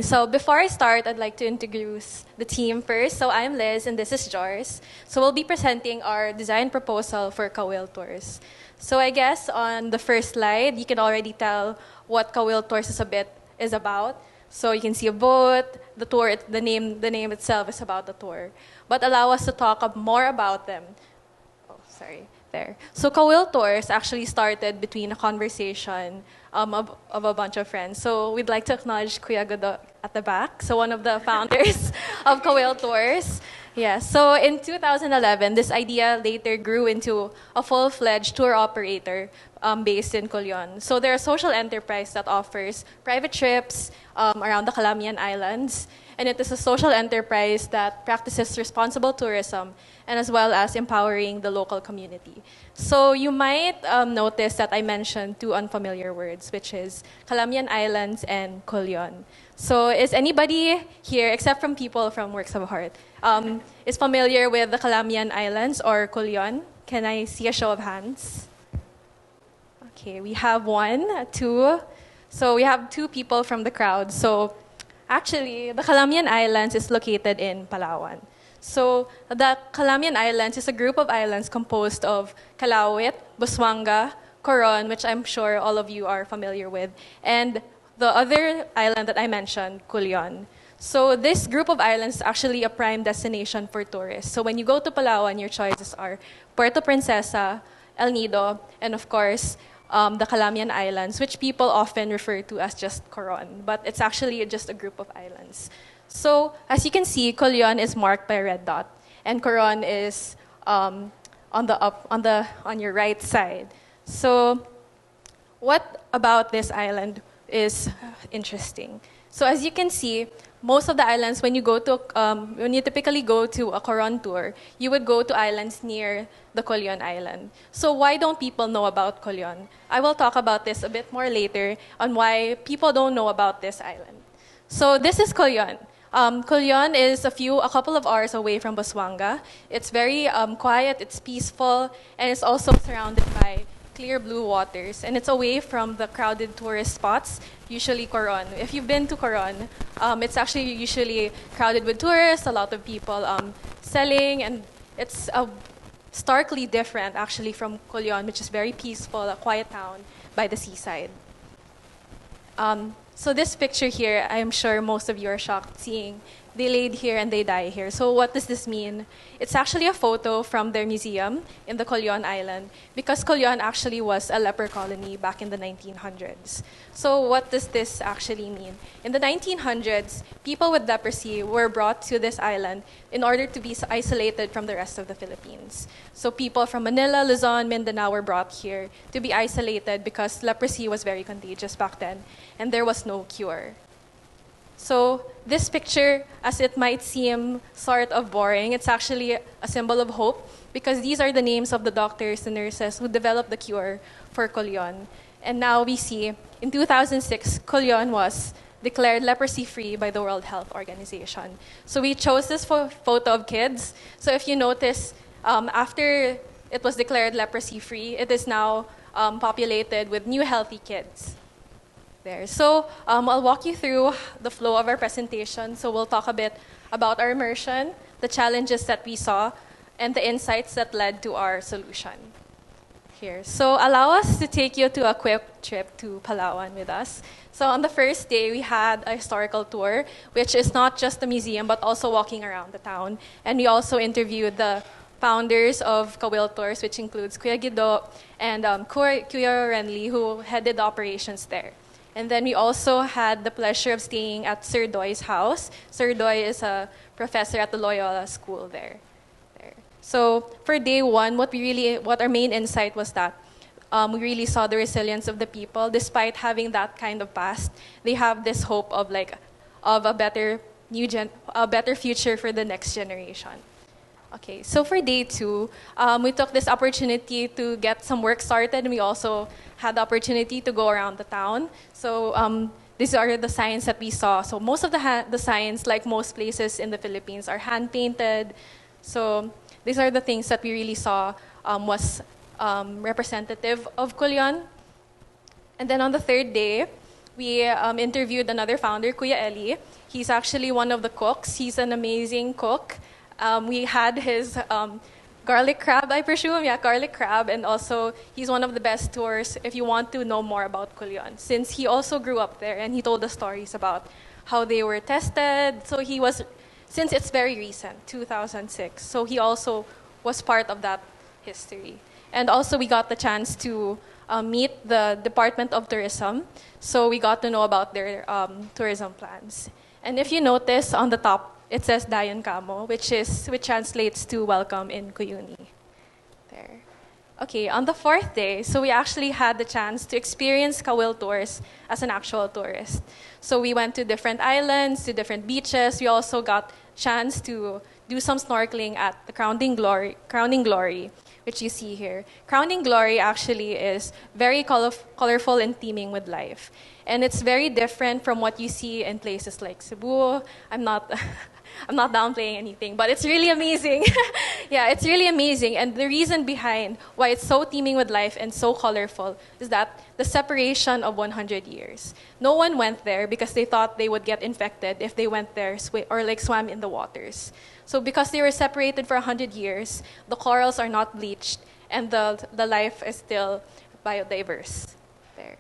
So before I start, I'd like to introduce the team first. So I'm Liz, and this is Jors. So we'll be presenting our design proposal for Kawil Tours. So I guess on the first slide, you can already tell what Kawil Tours is about. So you can see a boat, the tour, the name itself is about the tour. But allow us to talk more about them. Oh, sorry, there. So Kawil Tours actually started between a conversation of a bunch of friends. So we'd like to acknowledge Kuya Godo at the back, so one of the founders of Kawil Tours. Yeah, so in 2011, this idea later grew into a full-fledged tour operator based in Colon. So they're a social enterprise that offers private trips around the Calamian Islands, and it is a social enterprise that practices responsible tourism and as well as empowering the local community. So you might notice that I mentioned two unfamiliar words, which is Calamian Islands and Colon. So is anybody here, except from people from Works of Heart, is familiar with the Calamian Islands or Colon? Can I see a show of hands? Okay, we have one, two. So we have two people from the crowd. So actually, the Calamian Islands is located in Palawan. So the Calamian Islands is a group of islands composed of Calauit, Busuanga, Coron, which I'm sure all of you are familiar with, and the other island that I mentioned, Culion. So this group of islands is actually a prime destination for tourists. So when you go to Palawan, your choices are Puerto Princesa, El Nido, and of course, the Calamian Islands, which people often refer to as just Coron, but it's actually just a group of islands. So as you can see, Culion is marked by a red dot, and Coron is on your right side. So what about this island is interesting? So as you can see, most of the islands, when you typically go to a Coron tour, you would go to islands near the Culion Island. So why don't people know about Culion? I will talk about this a bit more later on why people don't know about this island. So this is Culion. Culion is a couple of hours away from Busuanga. It's very quiet, it's peaceful, and it's also surrounded by clear blue waters, and it's away from the crowded tourist spots, usually Coron. If you've been to Coron, it's actually usually crowded with tourists, a lot of people selling, and it's starkly different actually from Culion, which is very peaceful, a quiet town by the seaside. So this picture here, I'm sure most of you are shocked seeing. They laid here and they die here. So what does this mean? It's actually a photo from their museum in the Culion Island, because Culion actually was a leper colony back in the 1900s. So what does this actually mean? In the 1900s, people with leprosy were brought to this island in order to be isolated from the rest of the Philippines. So people from Manila, Luzon, Mindanao were brought here to be isolated because leprosy was very contagious back then, and there was no cure. So this picture, as it might seem sort of boring, it's actually a symbol of hope, because these are the names of the doctors and nurses who developed the cure for Culion. And now we see, in 2006, Culion was declared leprosy-free by the World Health Organization. So we chose this photo of kids. So if you notice, after it was declared leprosy-free, it is now populated with new healthy kids. There. So I'll walk you through the flow of our presentation. So we'll talk a bit about our immersion, the challenges that we saw, and the insights that led to our solution. Here. So allow us to take you to a quick trip to Palawan with us. So on the first day, we had a historical tour, which is not just the museum, but also walking around the town. And we also interviewed the founders of Kawil Tours, which includes Kuya Gido and Kuya Renly, who headed the operations there. And then we also had the pleasure of staying at Sir Doy's house. Sir Doy is a professor at the Loyola School there. So for day one, what our main insight was that we really saw the resilience of the people. Despite having that kind of past, they have this hope of a better future for the next generation. Okay, so for day two, we took this opportunity to get some work started, and we also had the opportunity to go around the town. So these are the signs that we saw. So most of the signs, like most places in the Philippines, are hand-painted. So these are the things that we really saw was representative of Culion. And then on the third day, we interviewed another founder, Kuya Eli. He's actually one of the cooks. He's an amazing cook. We had his garlic crab, I presume. Yeah, garlic crab. And also, he's one of the best tours if you want to know more about Culion, since he also grew up there and he told us stories about how they were tested. So he was, since it's very recent, 2006, so he also was part of that history. And also, we got the chance to meet the Department of Tourism. So we got to know about their tourism plans. And if you notice on the top, it says Dayon Kamo, which translates to welcome in Kuyuni. There. Okay, on the fourth day, so we actually had the chance to experience Kawil tours as an actual tourist. So we went to different islands, to different beaches. We also got chance to do some snorkeling at the Crowning Glory, which you see here. Crowning Glory actually is very colorful and teeming with life. And it's very different from what you see in places like Cebu. I'm not downplaying anything, but it's really amazing. Yeah, it's really amazing. And the reason behind why it's so teeming with life and so colorful is that the separation of 100 years. No one went there because they thought they would get infected if they went there or like swam in the waters. So because they were separated for 100 years, the corals are not bleached and the life is still biodiverse there.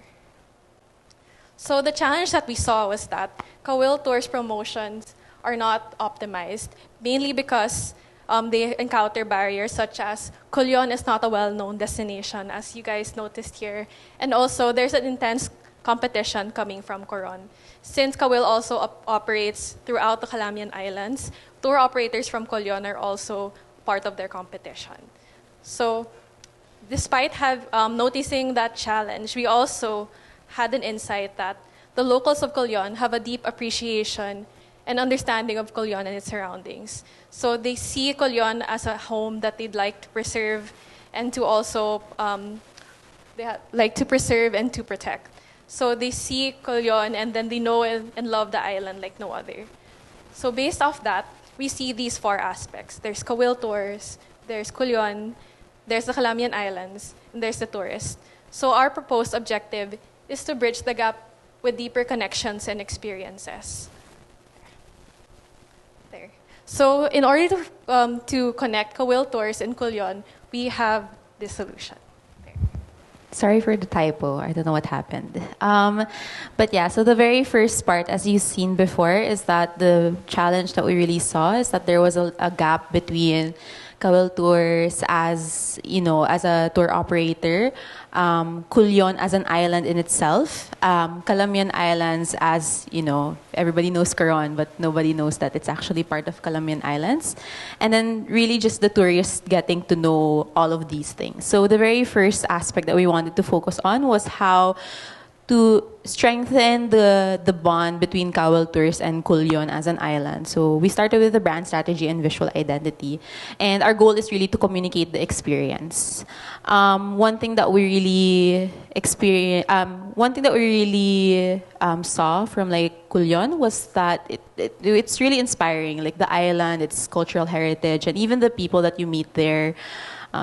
So the challenge that we saw was that Kawil Tours promotions are not optimized, mainly because they encounter barriers such as Culion is not a well-known destination, as you guys noticed here. And also, there's an intense competition coming from Coron. Since Kawil also operates throughout the Calamian Islands, tour operators from Culion are also part of their competition. So, despite noticing that challenge, we also had an insight that the locals of Culion have a deep appreciation and understanding of Culion and its surroundings. So they see Culion as a home that they'd like to preserve and to also preserve and to protect. So they see Culion and then they know and love the island like no other. So based off that, we see these four aspects. There's Kawil Tours, there's Culion, there's the Calamian Islands, and there's the tourist. So our proposed objective is to bridge the gap with deeper connections and experiences. There. So in order to connect Kawil Tours and Culion, we have this solution. Sorry for the typo. I don't know what happened. But yeah, so the very first part, as you've seen before, is that the challenge that we really saw is that there was a gap between Kawil Tours as a tour operator, Culion as an island in itself, Calamian Islands as, everybody knows Coron, but nobody knows that it's actually part of Calamian Islands. And then really just the tourists getting to know all of these things. So the very first aspect that we wanted to focus on was how to strengthen the bond between Kawil Tours and Culion as an island. So we started with the brand strategy and visual identity. And our goal is really to communicate the experience. One thing that we really saw from like Culion was that it's really inspiring, like the island, its cultural heritage, and even the people that you meet there.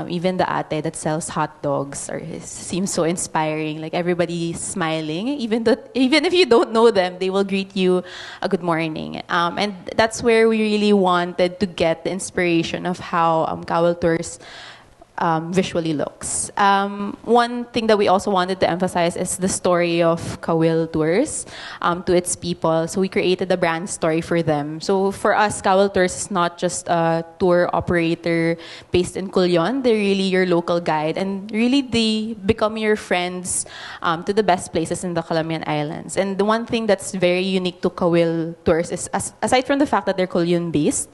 Even the ate that sells hot dogs seems so inspiring. Like everybody's smiling, even if you don't know them, they will greet you a good morning. And that's where we really wanted to get the inspiration of how Kawil Tours visually looks. One thing that we also wanted to emphasize is the story of Kawil Tours to its people. So we created a brand story for them. So for us, Kawil Tours is not just a tour operator based in Culion. They're really your local guide, and really they become your friends to the best places in the Calamian Islands. And the one thing that's very unique to Kawil Tours is, aside from the fact that they're Culion based,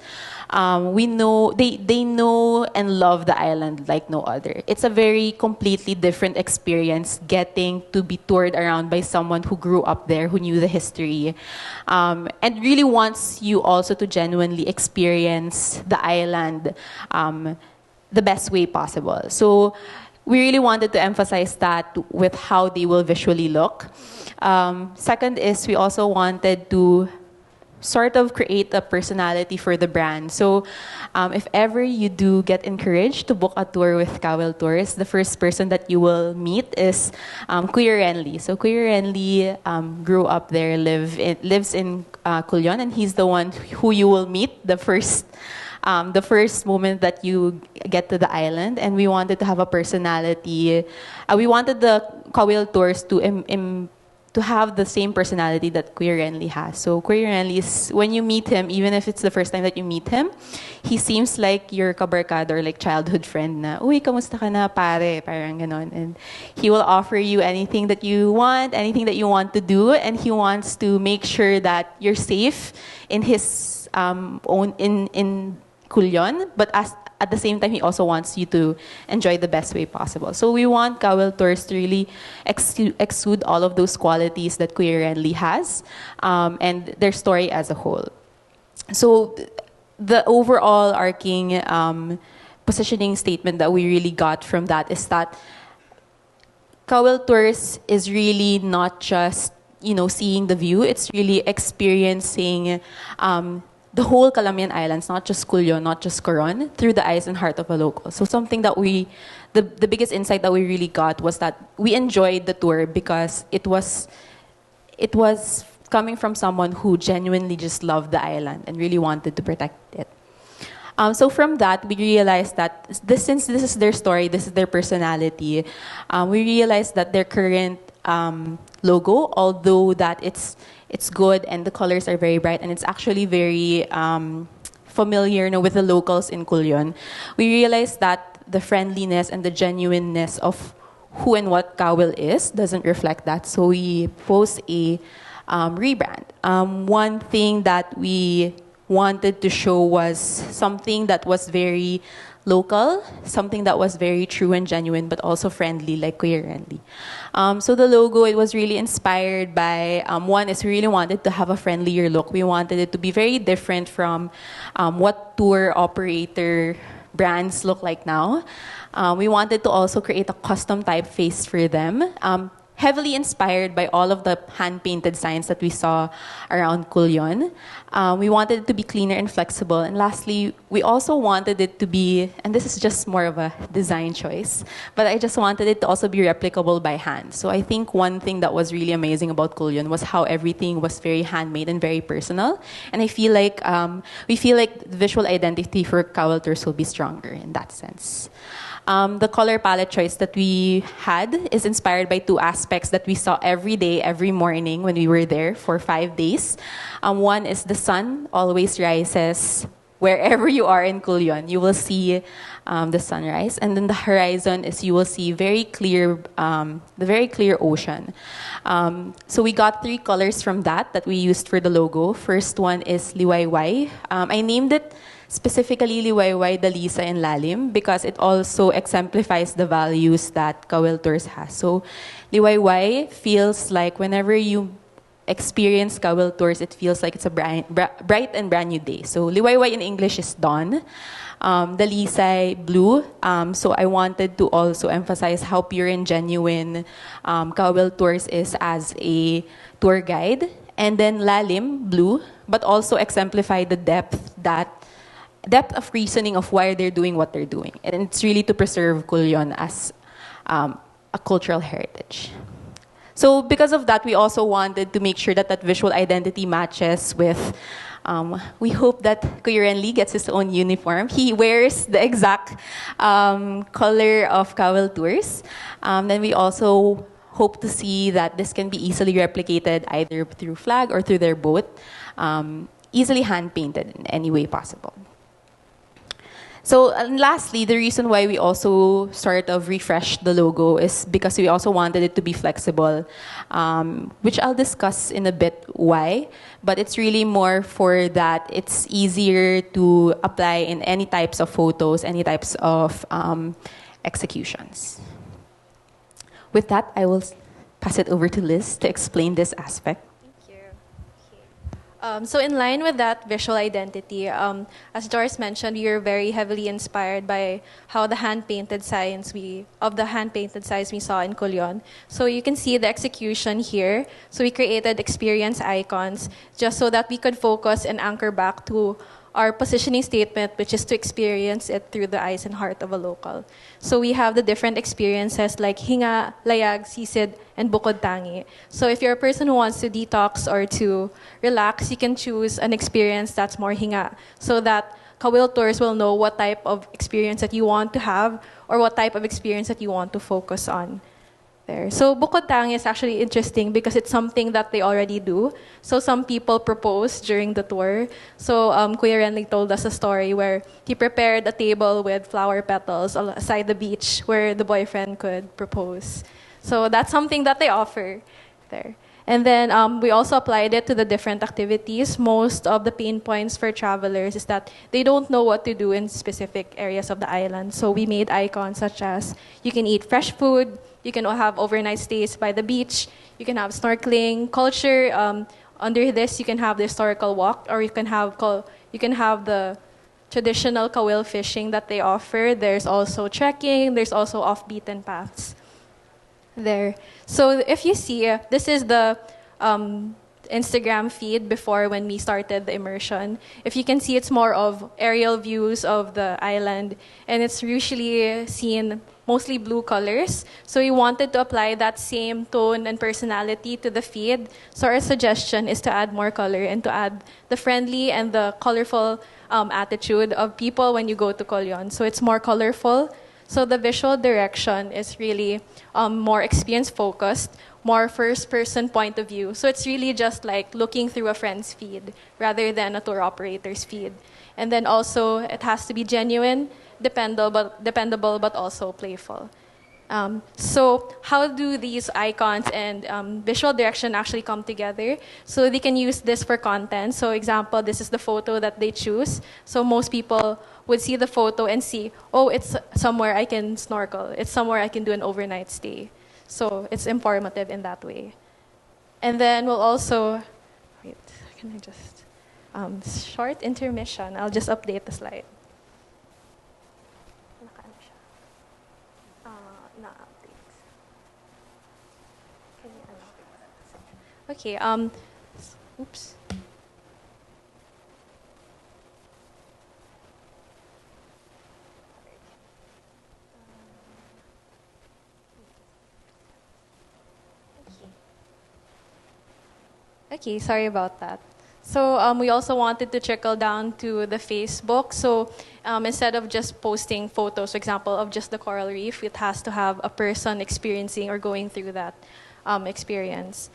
we know they know and love the island like no other. It's a very completely different experience getting to be toured around by someone who grew up there, who knew the history, and really wants you also to genuinely experience the island the best way possible. So we really wanted to emphasize that with how they will visually look. Second is we also wanted to sort of create a personality for the brand. So if ever you do get encouraged to book a tour with Kawil Tours, the first person that you will meet is Kuya Renly. So Kuya Renly grew up there, lives in Culyon, and he's the one who you will meet the first moment that you get to the island. And we wanted to have a personality. We wanted the Kawil Tours to have the same personality that Kuya Renly has. So Kuya Renly is, when you meet him, even if it's the first time that you meet him, he seems like your kabarkada or like childhood friend na, uy, kamusta ka na, pare? Parang ganon. And he will offer you anything that you want to do, and he wants to make sure that you're safe in his in Culyon, but at the same time, he also wants you to enjoy the best way possible. So we want Kawil Tours to really exude all of those qualities that Kuya Renly has, and their story as a whole. So the overall arcing positioning statement that we really got from that is that Kawil Tours is really not just seeing the view; it's really experiencing the whole Calamian Islands, not just Culyon, not just Coron, through the eyes and heart of a local. So something that the biggest insight that we really got was that we enjoyed the tour because it was coming from someone who genuinely just loved the island and really wanted to protect it. So from that, we realized that since this is their story, this is their personality, we realized that their current logo, although that it's good and the colors are very bright and it's actually very familiar with the locals in Culyon, we realized that the friendliness and the genuineness of who and what Kawil is doesn't reflect that. So we post a rebrand. One thing that we wanted to show was something that was very local, something that was very true and genuine, but also friendly, like Kuya Renly. So the logo, it was really inspired by, one is we really wanted to have a friendlier look. We wanted it to be very different from what tour operator brands look like now. We wanted to also create a custom typeface for them, heavily inspired by all of the hand-painted signs that we saw around Culyon. We wanted it to be cleaner and flexible. And lastly, we also wanted it to be, and this is just more of a design choice, but I just wanted it to also be replicable by hand. So I think one thing that was really amazing about Culyon was how everything was very handmade and very personal. And I feel like we feel like the visual identity for Kawil Tours will be stronger in that sense. The color palette choice that we had is inspired by two aspects that we saw every day, every morning when we were there for 5 days. One is the sun always rises wherever you are in Culyon. You will see the sunrise, and then the horizon is you will see very clear, the very clear ocean. So we got 3 colors from that we used for the logo. First one is Liwayway. I named it specifically Liwayway, Dalisa, and Lalim because it also exemplifies the values that Kawil Tours has. So Liwayway feels like whenever you experience Kawil Tours, it feels like it's a bright and brand new day. So Liwayway in English is dawn. Dalisay, blue. So I wanted to also emphasize how pure and genuine Kawil Tours is as a tour guide. And then Lalim, blue, but also exemplify the depth of reasoning of why they're doing what they're doing. And it's really to preserve Culyon as a cultural heritage. So because of that, we also wanted to make sure that visual identity matches with, we hope that Kuya Renly gets his own uniform. He wears the exact color of Kawil Tours. Then we also hope to see that this can be easily replicated either through flag or through their boat, easily hand-painted in any way possible. So and lastly, the reason why we also sort of refreshed the logo is because we also wanted it to be flexible, which I'll discuss in a bit why, but it's really more for that it's easier to apply in any types of photos, any types of executions. With that, I will pass it over to Liz to explain this aspect. Thank you. So in line with that visual identity, as Doris mentioned, we are very heavily inspired by how the hand-painted signs we saw in Culion. So you can see the execution here. So we created experience icons just so that we could focus and anchor back to our positioning statement, which is to experience it through the eyes and heart of a local. So we have the different experiences like hinga, layag, sisid, and bukod tangi. So if you're a person who wants to detox or to relax, you can choose an experience that's more hinga, so that Kawil tours will know what type of experience that you want to have or what type of experience that you want to focus on. There. So bukod tangi is actually interesting because it's something that they already do. So some people propose during the tour. So Kuya Renly told us a story where he prepared a table with flower petals aside the beach where the boyfriend could propose. So that's something that they offer there. And then we also applied it to the different activities. Most of the pain points for travelers is that they don't know what to do in specific areas of the island. So we made icons such as you can eat fresh food, you can have overnight stays by the beach, you can have snorkeling, culture. Under this, you can have the historical walk, or you can have the traditional Kawil fishing that they offer. There's also trekking, there's also off-beaten paths there. So if you see, this is the Instagram feed before when we started the immersion. If you can see, it's more of aerial views of the island, and it's usually seen mostly blue colors. So we wanted to apply that same tone and personality to the feed. So our suggestion is to add more color and to add the friendly and the colorful attitude of people when you go to Culion. So it's more colorful. So the visual direction is really more experience-focused, more first-person point of view. So it's really just like looking through a friend's feed rather than a tour operator's feed. And then also, it has to be genuine, dependable, but also playful. So how do these icons and visual direction actually come together? So they can use this for content. So example, this is the photo that they choose. So most people would see the photo and see, oh, it's somewhere I can snorkel. It's somewhere I can do an overnight stay. So it's informative in that way. And then we'll also, wait, can I just, short intermission. I'll just update the slide. Okay, oops. Okay, sorry about that. So we also wanted to trickle down to the Facebook. So instead of just posting photos, for example, of just the coral reef, it has to have a person experiencing or going through that experience.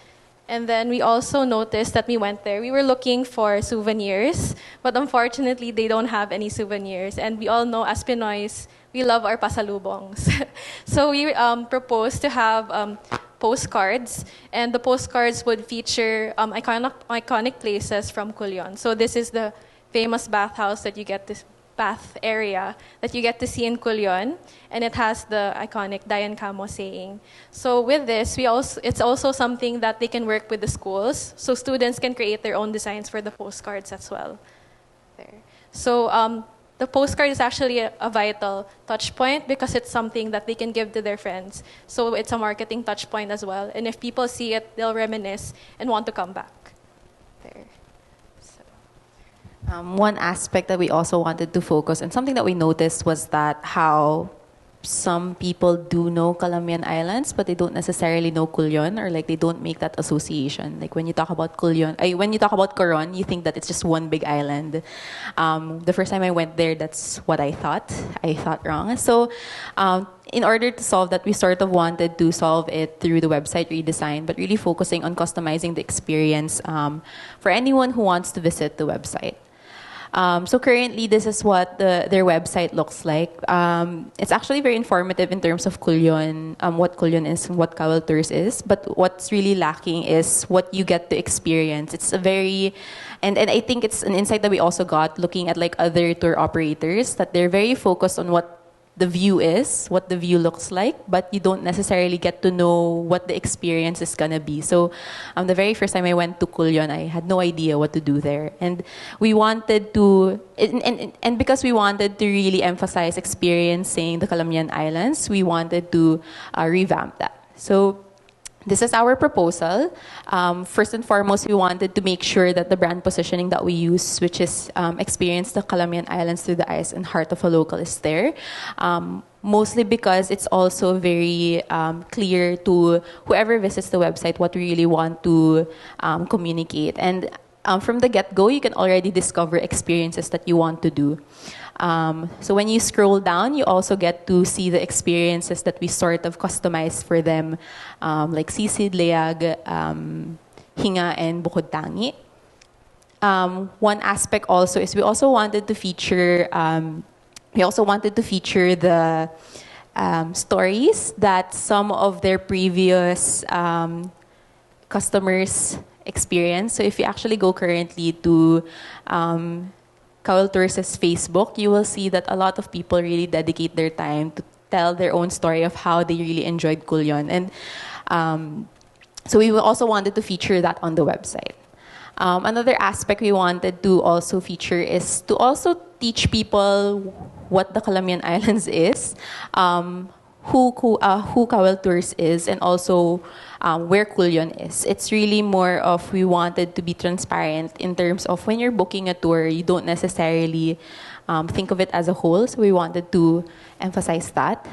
And then we also noticed that we went there. We were looking for souvenirs, but unfortunately, they don't have any souvenirs. And we all know, as Pinoys, we love our pasalubongs. So we proposed to have postcards, and the postcards would feature iconic places from Culion. So this is the famous bathhouse that you get this bath area that you get to see in Culion, and it has the iconic Dayan Kamo saying. So with this, it's also something that they can work with the schools, so students can create their own designs for the postcards as well. There. So the postcard is actually a vital touch point because it's something that they can give to their friends. So it's a marketing touch point as well, and if people see it, they'll reminisce and want to come back. There. One aspect that we also wanted to focus and something that we noticed was that how some people do know Calamian Islands, but they don't necessarily know Culion, or like they don't make that association. Like when you talk about Culion, when you talk about Coron, you think that it's just one big island. The first time I went there, that's what I thought. I thought wrong. So in order to solve that, we sort of wanted to solve it through the website redesign, but really focusing on customizing the experience for anyone who wants to visit the website. So currently, this is what their website looks like. It's actually very informative in terms of Culion, what Culion is and what Kawil Tours is. But what's really lacking is what you get to experience. It's a very, and I think it's an insight that we also got looking at like other tour operators, that they're very focused on what the view is, what the view looks like, but you don't necessarily get to know what the experience is gonna be. So the very first time I went to Kulyon, I had no idea what to do there. And we wanted to, and because we wanted to really emphasize experiencing the Calamian Islands, we wanted to revamp that. So this is our proposal. First and foremost, we wanted to make sure that the brand positioning that we use, which is experience the Calamian Islands through the eyes and heart of a local, is there. Mostly because it's also very clear to whoever visits the website what we really want to communicate. And from the get-go, you can already discover experiences that you want to do. So when you scroll down, you also get to see the experiences that we sort of customize for them, like sisid, leag, hinga, and bukod tangi. One aspect also is we also wanted to feature the stories that some of their previous customers experience. So if you actually go currently to Kawil Tours' Facebook, you will see that a lot of people really dedicate their time to tell their own story of how they really enjoyed Kulyon. And so we also wanted to feature that on the website. Another aspect we wanted to also feature is to also teach people what the Calamian Islands is, who Kawil Tours is, and also where Kulyon is. It's really more of we wanted to be transparent in terms of when you're booking a tour, you don't necessarily think of it as a whole. So we wanted to emphasize that.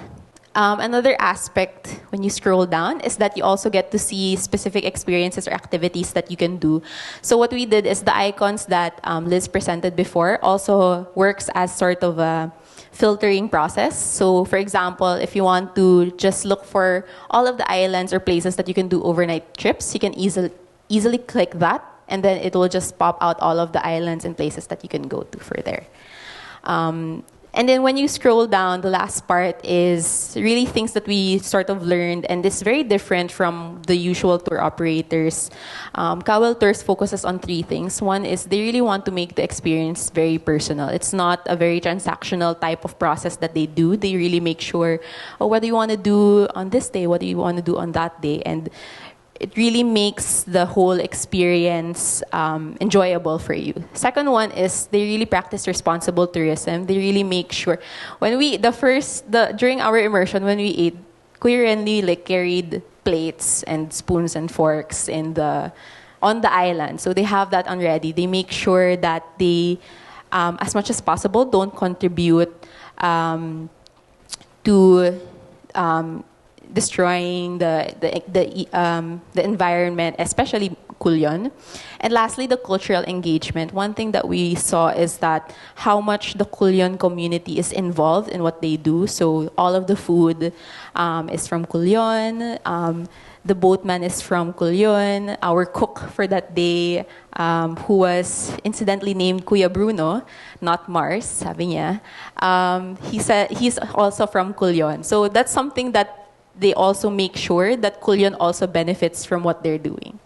Another aspect when you scroll down is that you also get to see specific experiences or activities that you can do. So what we did is the icons that Liz presented before also works as sort of a filtering process. So for example, if you want to just look for all of the islands or places that you can do overnight trips, you can easily click that, and then it will just pop out all of the islands and places that you can go to for there. And then when you scroll down, the last part is really things that we sort of learned, and it's very different from the usual tour operators. Kawil Tours focuses on three things. One is they really want to make the experience very personal. It's not a very transactional type of process that they do. They really make sure, oh, what do you want to do on this day? What do you want to do on that day? And it really makes the whole experience enjoyable for you. Second one is they really practice responsible tourism. They really make sure during our immersion when we ate, Kuya Renly carried plates and spoons and forks on the island. So they have that on ready. They make sure that they, as much as possible, don't contribute to destroying the environment, especially Kulyon. And lastly, the cultural engagement. One thing that we saw is that how much the Kulyon community is involved in what they do. So all of the food is from Kulyon. The boatman is from Kulyon. Our cook for that day, who was incidentally named Kuya Bruno, not Mars, sabi niya. He said he's also from Kulyon. So that's something that they also make sure that Kulyon also benefits from what they're doing.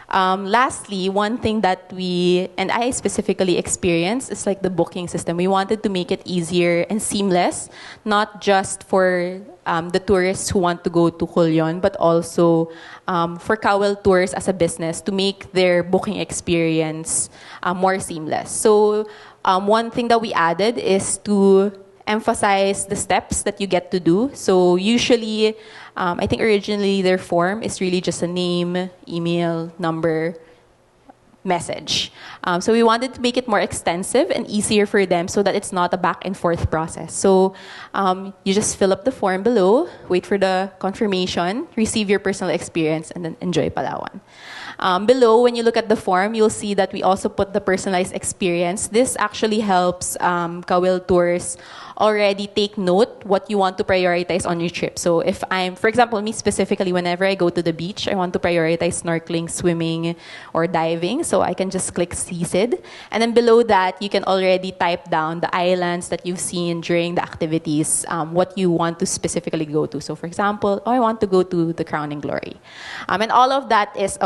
Lastly, one thing that I specifically experienced is the booking system. We wanted to make it easier and seamless, not just for the tourists who want to go to Kulyon, but also for Kawil Tours as a business to make their booking experience more seamless. So one thing that we added is to emphasize the steps that you get to do. So usually, I think originally their form is really just a name, email, number, message. So we wanted to make it more extensive and easier for them so that it's not a back and forth process. So you just fill up the form below, wait for the confirmation, receive your personal experience, and then enjoy Palawan. Below, when you look at the form, you'll see that we also put the personalized experience. This actually helps Kawil Tours already take note what you want to prioritize on your trip. So if for example, me specifically, whenever I go to the beach, I want to prioritize snorkeling, swimming, or diving. So I can just click CSID. And then below that, you can already type down the islands that you've seen during the activities, what you want to specifically go to. So for example, I want to go to the Crown and Glory. And all of that is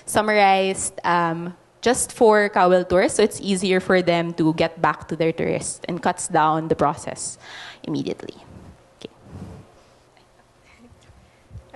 summarized just for Kawil tours, so it's easier for them to get back to their tourists and cuts down the process immediately.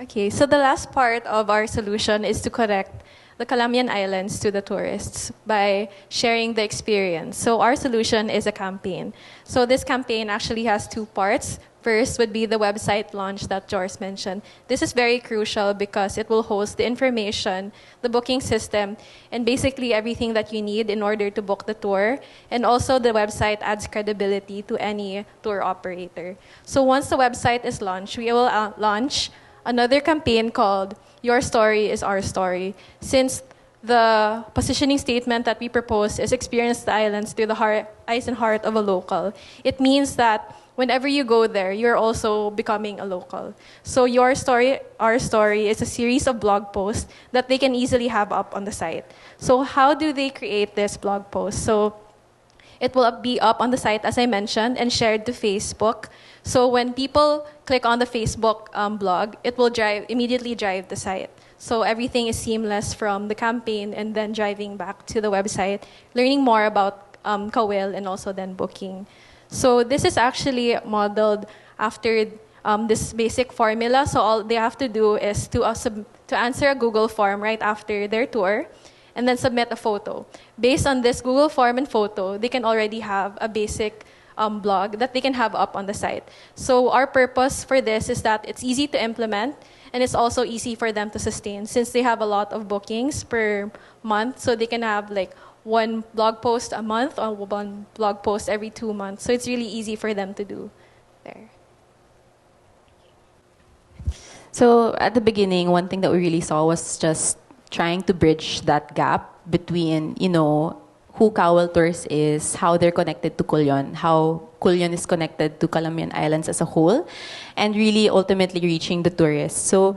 Okay, so the last part of our solution is to connect the Calamian Islands to the tourists by sharing the experience. So our solution is a campaign. So this campaign actually has two parts. First would be the website launch that Joris mentioned. This is very crucial because it will host the information, the booking system, and basically everything that you need in order to book the tour. And also the website adds credibility to any tour operator. So once the website is launched, we will launch another campaign called Your Story is Our Story. Since the positioning statement that we propose is experience the islands through the eyes and heart of a local, it means that whenever you go there, you're also becoming a local. So Your Story, Our Story is a series of blog posts that they can easily have up on the site. So how do they create this blog post? So it will be up on the site, as I mentioned, and shared to Facebook. So when people click on the Facebook blog, it will immediately drive the site. So everything is seamless from the campaign and then driving back to the website, learning more about Kawil and also then booking. So this is actually modeled after this basic formula. So all they have to do is to answer a Google form right after their tour and then submit a photo. Based on this Google form and photo, they can already have a basic blog that they can have up on the site. So our purpose for this is that it's easy to implement and it's also easy for them to sustain since they have a lot of bookings per month. So they can have like one blog post a month or one blog post every 2 months. So it's really easy for them to do there. So at the beginning, one thing that we really saw was just trying to bridge that gap between, who Kawil Tours is, how they're connected to Kulyon, how Kulyon is connected to Calamian Islands as a whole, and really ultimately reaching the tourists. So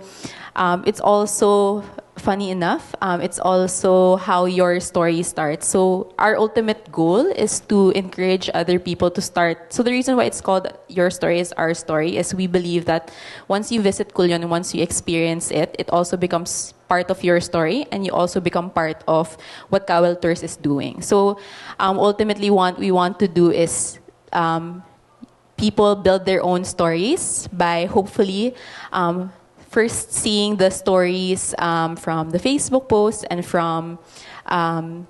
it's also, funny enough, it's also how your story starts. So our ultimate goal is to encourage other people to start. So the reason why it's called Your Story is Our Story is we believe that once you visit Kulyon, once you experience it, it also becomes part of your story, and you also become part of what Kawil Tours is doing. So ultimately what we want to do is people build their own stories by hopefully first seeing the stories from the Facebook posts and from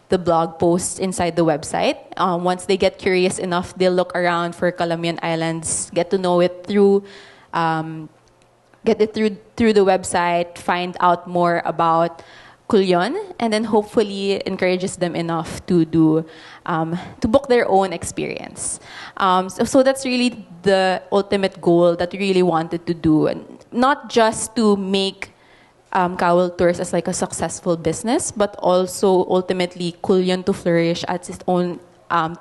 the blog posts inside the website. Once they get curious enough, they'll look around for Calamian Islands, get to know it through through the website, find out more about Kulyon, and then hopefully encourages them enough to book their own experience. So that's really the ultimate goal that we really wanted to do, and not just to make Kawil Tours as like a successful business, but also ultimately Kulyon to flourish as its own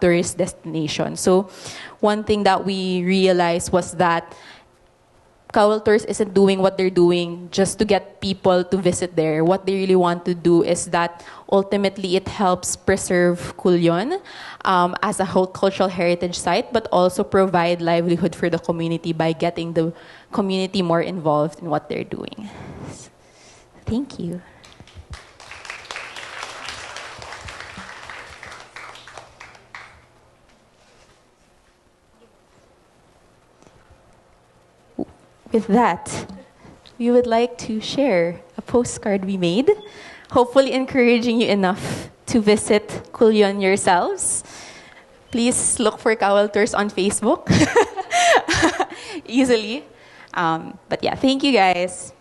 tourist destination. So one thing that we realized was that Kawil Tours isn't doing what they're doing just to get people to visit there. What they really want to do is that ultimately it helps preserve Kulyon as a whole cultural heritage site, but also provide livelihood for the community by getting the community more involved in what they're doing. Thank you. With that, we would like to share a postcard we made, hopefully encouraging you enough to visit Kulyon yourselves. Please look for Kawil Tours on Facebook easily. But yeah, thank you guys.